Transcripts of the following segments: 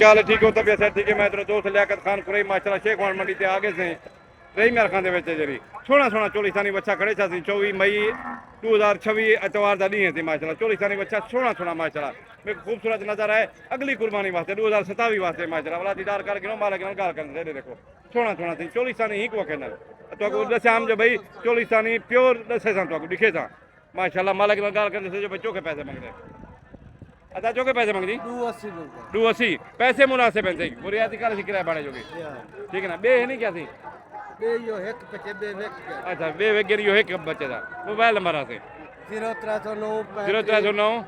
क्या हाल है? ठीक हो? तबीयत है ठीक है? मैं तेरा दोस्त लियाकत खान कुरई माशाल्लाह शेख वाण मंडी ते आगे से रही मेरे खान दे जी सोना सोना चोलिस्तानी बच्चा खड़े था 24 मई 2026 एतवार का डी थी माशाल्लाह चोलिस्तानी बच्चा सोना सोना माशाल्लाह मेरे खूबसूरत नजर आए अगली कुर्बानी वास्ते 2027 वास्ते माशाल्लाह वाला दीदार कर गिनो मालिक नाल गाल कर दे देखो सोना सोना थी चोलिस्तानी ही को कहना तो दस्या हम जो भाई चोलिस्तानी प्योर दसे सा तो दिखे था माशाल्लाह मालिक नाल गाल कर दे जो बच्चों के पैसे मंगते अच्छा जो के पैसे मंगदी 280 पैसे मुनासिब हैं बुरियाती कर किराया बाड़े जोगी ठीक है ना बे है नहीं क्या थी अच्छा बे वेगर यो एक बच्चे दा मोबाइल नंबर आसे 0309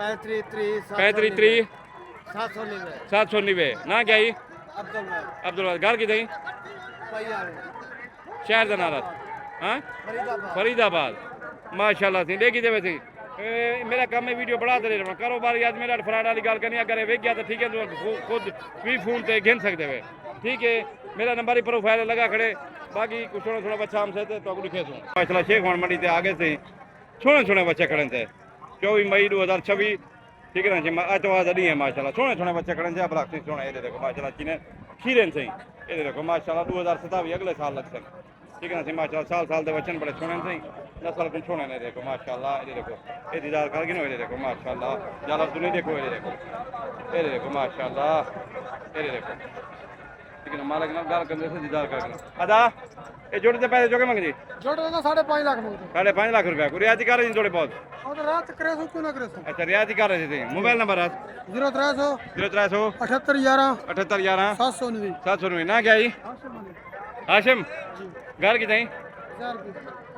35 790 ना क्या ही अब्दुल घर की थी शहर का नारा हाँ फरीदाबाद माशाल्लाह थी देखी दे थी मेरा काम है वीडियो बढ़ाते रहना कारोबारी आज मेरा फ्राड वाली गल करनी अगर वेख गया तो ठीक है तो खुद भी फोन पे गिन सकते हुए ठीक है मेरा नंबर ही प्रोफाइल लगा खड़े बाकी कुछ थोड़ा थोड़ा बच्चा हमसे थे तो लिखे थे माशाल्लाह शेख वाण मंडी से आगे से सोने सोने बच्चे खड़े थे 24 मई 2026 ठीक है ना जी एतवार का डी है माशाल्लाह सोने सोने बच्चे खड़े थे ब्लॉक से सोने ये देखो माशाल्लाह चीने खीरे सही ये देखो माशाल्लाह 2027 अगले साल लगते ठीक है ना जी माशाल्लाह साल साल के बच्चे बड़े सोने सही नस्ल कुछ सोने ने देखो माशाल्लाह ये देखो ये दीदार कर गिनो ये देखो माशाल्लाह ज़्यादा तो नहीं देखो ये देखो माशाल्लाह ये देखो ठीक है ना मालिक नाल गाल करने से दीदार कर गिनो अदा ये जोड़े ते पैसे जोगे मंग जी जोड़े तो 5.5 लाख मंगते 5.5 लाख रुपया कोई रियायती कर रहे थोड़े बहुत और तो रात करे सो क्यों ना करे सो अच्छा रियायती कर रहे थे मोबाइल नंबर आज 0300 0300 78 11 78 11 790 790 ना क्या ही हाशिम घर की थी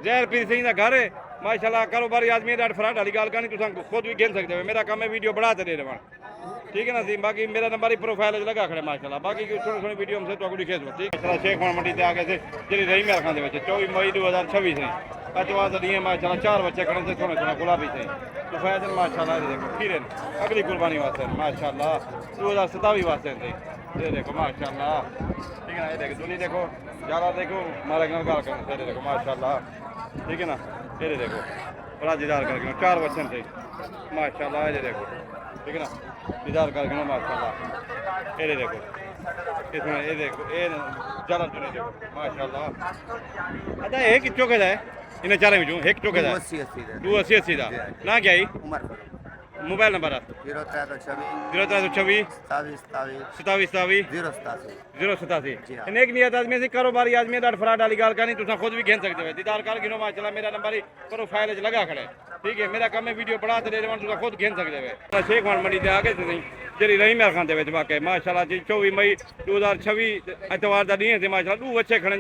जहर पीर सिंह का घर है माशाल्लाह कारोबारी आदमी ॾाढो फ्राड वाली गाल करनी तुम खुद भी गिन सकते हो मेरा काम है वीडियो बढ़ाते रहे रहा ठीक है ना जी बाकी मेरा नंबर ही प्रोफाइल लगा खड़े माशाल्लाह बाकी की थोड़ी थोड़ी वीडियो हमसे तो दिखे दो ठीक है शेख वाण मंडी से आगे से जी रही मेरे खान 24 मई 2026 से एतवार का डी माशाल्लाह 4 बच्चे खड़े थे सोने सोने गुलाबी से तो फैजन माशाल्लाह देखो खीरे अगली कुर्बानी वास्ते माशाल्लाह 2027 वास्ते थे ये देखो माशाल्लाह ठीक है ना ये देखो दुनी देखो ज़्यादा देखो मालिक नाल गाल करने से देखो माशाल्लाह ठीक है ना ये देखो बड़ा दीदार करके 4 बच्चे थे माशाल्लाह ये देखो ठीक है ना दीदार करके माशाल्लाह ये देखो इसमें ये देखो ये ज़्यादा दुनी देखो माशाल्लाह अच्छा एक चौके है इन्हें चारे में एक चौके है 280 का ना क्या ही मोबाइल नंबर 0326 27 एक नियत आदमी से कारोबारी आदमी दा फ्राड वाली गाल करनी तुम खुद भी गिन सकते हो दीदार कर गिनो माशाल्लाह मेरा नंबर ही प्रोफाइल लगा खड़े ठीक है मेरा काम है वीडियो बढ़ाते रहे तुम खुद गिन सकते हो शेख वाण मंडी से आगे से जी रही मेरे खान वाकई माशाल्लाह जी 24 मई 2026 एतवार का डी थे माशाल्लाह 2 बच्चे खड़े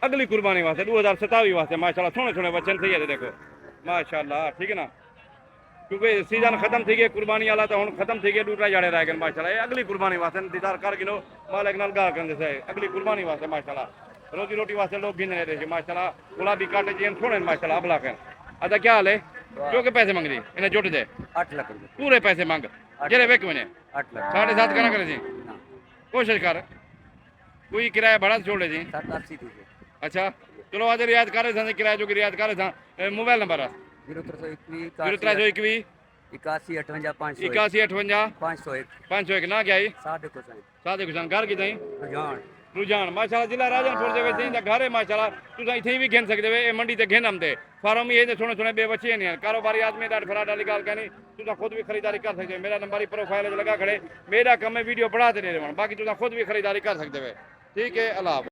अगली कुर्बानी वास्ते 2027 वास्ते माशाल्लाह सोने सोने बच्चे सही है देखो माशाल्लाह ठीक है ना क्योंकि सीजन खत्म थी गए कुर्बानी वाला तो हम खत्म थी गए दूसरा जड़े रह गए माशाल्लाह अगली कुर्बानी वास्ते दीदार कर गिनो मालिक नाल गाल करने से अगली कुर्बानी वास्ते माशाल्लाह रोजी रोटी वास्ते लोग गिन रहे थे माशाल्लाह गुलाबी काटे जी थोड़े माशाल्लाह अबला कर अच्छा क्या हाल है जो के पैसे मंग रही इन्हें जुट दे 8 लाख रुपए पूरे पैसे मांग जरे वेक मैंने 8 लाख 7.5 करना करे जी कोशिश कर कोई किराया भाड़ा छोड़ ले जी 87 थी अच्छा चलो आज रियायत कर रहे थे किराया जो की रियायत कर रहे थे मोबाइल नंबर 0321 81 58 501 501 ना क्या ही सादे कुछ घर की थी रुझान माशाल्लाह जिला राजनपुर के घर है माशाल्लाह तुम इतने भी गिन सकते हो ये मंडी से गिन आमदे फार्म ये सोने सोने बे बच्चे नहीं कारोबारी आदमी ॾाढी फ्राड वाली गाल कहनी तुम खुद भी खरीदारी कर सकते हो मेरा नंबर ही प्रोफाइल लगा खड़े मेरा काम है वीडियो बढ़ाते रहे बाकी तुम खुद भी खरीदारी कर सकते हो ठीक है अल्लाह